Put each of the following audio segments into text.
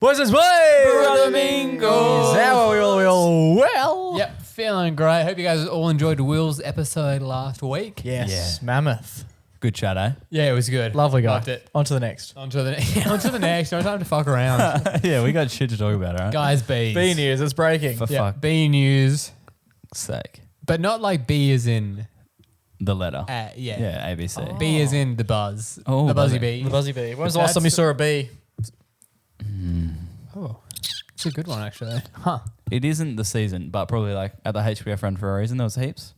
Buzzziest Flamingos. How are we all well? Yep, feeling great. Hope you guys all enjoyed Will's episode last week. Yes, mammoth. Good chat, eh? Yeah, it was good. Lovely guy. Loved it. On to the next. On to the next. No time to fuck around. Yeah, we got shit to talk about, right? Guys, bees. B news, it's breaking. For Yeah, fuck's bee news. sake. But not like bee as in, The letter. yeah. Yeah, ABC. Bee as in the buzz. Oh, the buzzy buzzy. bee. The buzzy bee. When was But the last time you that's- saw a bee? Oh, it's a good one, actually. Huh. It isn't the season, but probably like at the HBF run for a reason. There was heaps.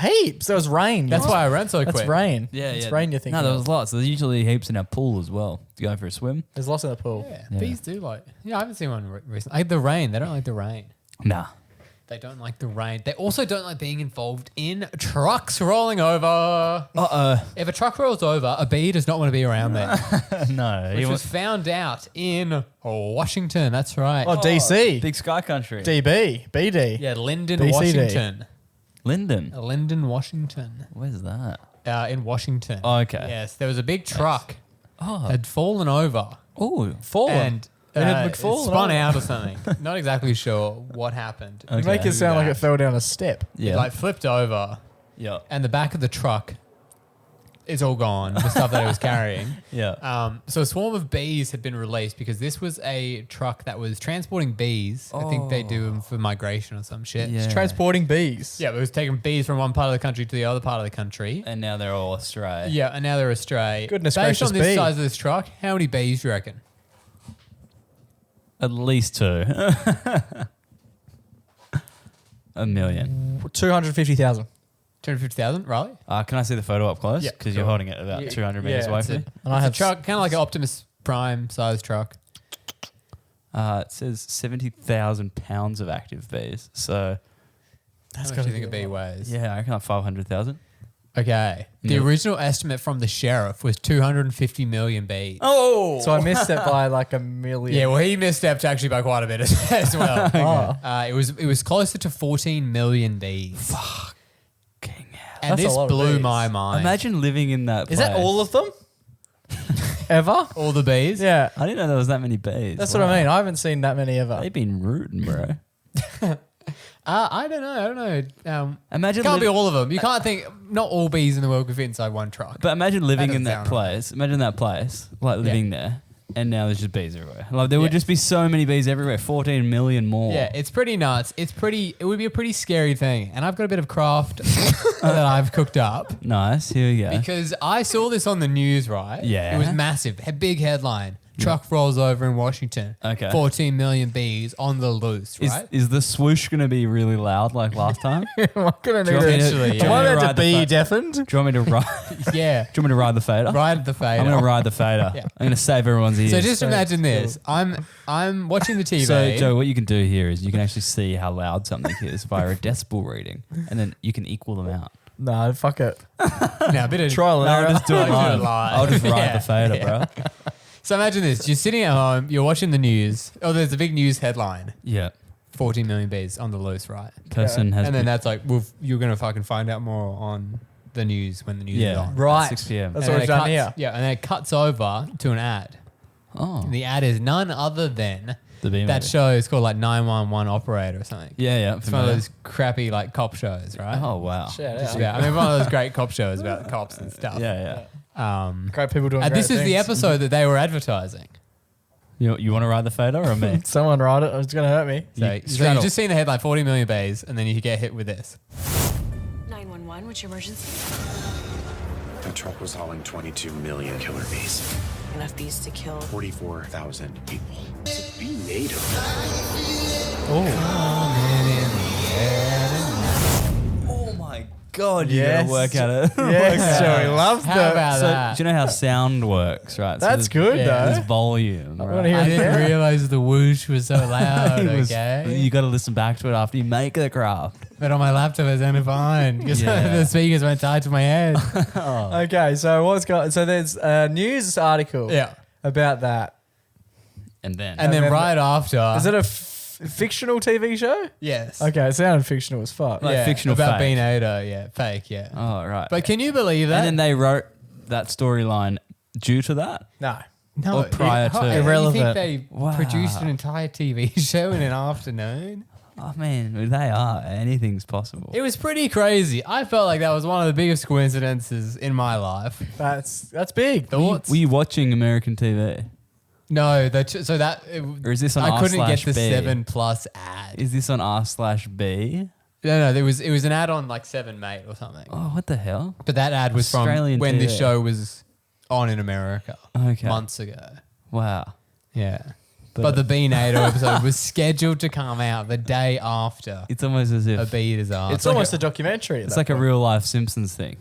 Heaps. There was rain. That's why I ran so quick. That's rain. Yeah, It's yeah. rain you're thinking No, there of. was lots. There's usually heaps in our pool as well. To go for a swim. There's lots in the pool. Yeah, Yeah. bees do like. Yeah, I haven't seen one recently. Like the rain. They don't like the rain. Nah. They don't like the rain. They also don't like being involved in trucks rolling over. Uh-oh. If a truck rolls over, a bee does not want to be around there. No. Which was found out in Washington. That's right. Oh, DC. Big Sky Country. DB. BD. Yeah, Linden, BCD. Washington. Linden. Linden, Washington. Where's that? In Washington. Oh, okay. Yes, there was a big truck Oh. had fallen over. Oh. Fallen. And It had it McFallen spun over. out or something. Not exactly sure what happened. You make it sound like it fell down a step. Yeah. It like flipped over, yeah. and the back of the truck is all gone. The stuff that it was carrying. Yeah. So a swarm of bees had been released because this was a truck that was transporting bees. I think they do them for migration or some shit. Yeah. It's transporting bees. Yeah, but it was taking bees from one part of the country to the other part of the country. And now they're all astray. Yeah, and now they're astray. Goodness Based gracious on this bee. size of this truck, how many bees do you reckon? At least 2. A million. 250,000. 250,000, Riley? Can I see the photo up close? Yeah, Because you're sure. holding it about 200 meters yeah, away that's from me. it. And I It's a have truck, kind of like an Optimus Prime size truck. It says 70,000 pounds of active bees. So, How much do gotta you think a be a bee lot. weighs? yeah, I reckon like 500,000. Okay. The Yeah. original estimate from the sheriff was 250 million bees. Oh! So I missed it by like a million. Yeah, well, he misstepped actually by quite a bit as well. Oh. It was closer to 14 million bees. Fucking hell. And That's a this lot of blew bees. my mind. Imagine living in that Is place. that all of them? Ever? all the bees. Yeah. I didn't know there was that many bees. That's what I mean. I haven't seen that many ever. They've been rooting, bro. I don't know. Imagine Can't be liv- all of them. You can't think not all bees in the world could fit inside one truck. But imagine living That in doesn't that sound right. place. Imagine that place, like living there, and now there's just bees everywhere. Like there would Yeah. just be so many bees everywhere. 14 million more. Yeah, it's pretty nuts. It would be a pretty scary thing. And I've got a bit of craft that I've cooked up. Nice. Here we go. Because I saw this on the news, right? Yeah. It was massive. A big headline. Truck rolls over in Washington. Okay. 14 million bees on the loose, right? Is the swoosh going to be really loud like last time? Do Am I going to you need want me to- Potentially, do you yeah. Am want I me to meant to ride the be fa- deafened? Do you want me to ride? yeah. Do you want me to ride the fader? Ride the fader. I'm going to ride the fader. Yeah. I'm going to save everyone's ears. So just imagine this. I'm watching the TV. So, Joe, what you can do here is you can actually see how loud something is via a decibel reading, and then you can equal them out. No, fuck it. now, a bit of Trial and No, error. I'll just do it I'll do it live. live. I'll just ride Yeah, the fader, yeah. bro. So imagine this. You're sitting at home. You're watching the news. Oh, there's a big news headline. Yeah. 14 million bees on the loose, right? Person has And then been- that's like, you're going to fucking find out more on the news when the news is yeah, on. Right. 6 p.m. That's And what then we've it done cuts- here. Yeah, and then it cuts over to an ad. Oh, And the ad is none other than the bee that movie. show is called like 911 Operator or something. Yeah, yeah. It's one of those crappy like cop shows, right? Oh wow. Shout Just out. about. I mean, one of those great cop shows about cops and stuff. Yeah, Great people doing And great this is the things. episode that they were advertising. You want to ride the fader or me? Someone write it. It's going to hurt me. So, You so straddle. you've just seen the headline 40 million bees, and then you get hit with this. 911, what's your emergency? The truck was hauling 22 million killer bees, Enough bees to kill. 44,000 people. It's a bee native. Oh my god, you Yes. gotta work at it. Yes, Joey. Love How that. about So, that? do you know how sound works, right? So That's there's- good, yeah, though. There's volume. wanna Right? hear I it didn't again. realize the whoosh was so loud, It was- okay? You got to listen back to it after you make the craft. But on my laptop, it sounded fine because Yeah. the speakers went tied to my head. Okay, so what's going? So there's a news article Yeah. about that. And then, And then then- right after. Is it a fictional TV show? Yes. Okay, it sounded fictional as fuck. Like fictional about fake. being Ada, yeah, fake, yeah. oh right. But can you believe that? and then they wrote that storyline due to that. No. No, Or prior to. You think Irrelevant. they Wow. produced an entire TV show in an afternoon? Oh man, they are. Anything's possible. It was pretty crazy. I felt like that was one of the biggest coincidences in my life. That's big. Thoughts? Were you watching American TV? No, Or is this on I couldn't get the r/b? 7+ ad. Is this on r/b? No, it was an ad on like 7 Mate or something. Oh, what the hell? But that ad was Australian from when TV. this show was on in America Okay. months ago. Wow. Yeah. But the B-NATO episode was scheduled to come out the day after It's almost as a if bee disaster. It's almost a documentary. it's like a real life Simpsons thing.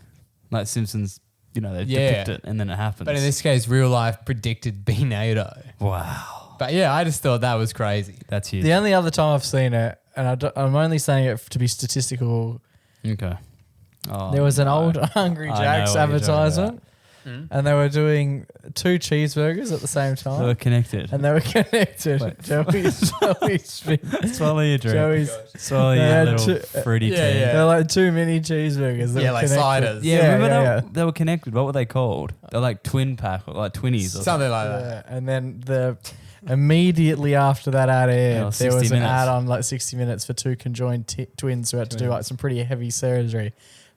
Like Simpsons, they depict it and then it happens. But in this case, real life predicted B-NATO. wow. But yeah, I just thought that was crazy. That's huge. The only other time I've seen it, and I'm only saying it to be statistical. Okay. Oh, There was an no. old Hungry I know Jack's what you're talking advertisement, and they were doing 2 cheeseburgers at the same They were time, connected. and they were connected. Wait. Joey's Swallow your drink. Joey's. Swallow They your had little two- fruity Yeah, tea. yeah. They're like 2 mini cheeseburgers. That Yeah, were like connected. ciders. Yeah, remember yeah. they were connected. What were they called? They're like twin pack, or like twinnies. Or Something like that. Yeah, and then immediately after that ad aired, Yeah, there 60 was an minutes. ad on like 60 Minutes for 2 conjoined twins who had to do like some pretty heavy surgery.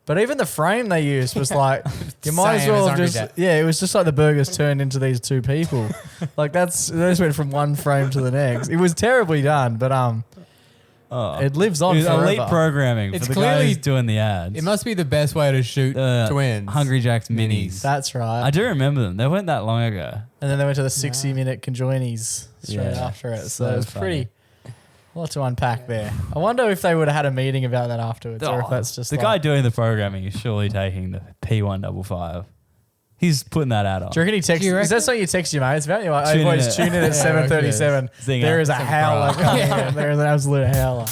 But even the frame they used was like, you might as Same well as have Hungry just, Jack. yeah, it was just like the burgers turned into these 2 people. Like they just went from one frame to the next. It was terribly done, but Oh. it lives on It was forever. elite programming It's for the guy clearly- who's doing the ads. It must be the best way to shoot twins. Hungry Jack's minis. That's right. I do remember them. They weren't that long ago. And then they went to the 60-minute conjoinies straight Yeah. after it. So So it was funny. pretty, a lot to unpack there. I wonder if they would have had a meeting about that afterwards, or if that's just the like, guy doing the programming is surely taking the P155. He's putting that ad on. Do you reckon he texts? Do you Is that reckon? something you text your mates about? You're like, Tune hey in boys, at- tune in at Yeah, 7:37. Zinger. There is a Some howler crap. coming in. There is an absolute howler.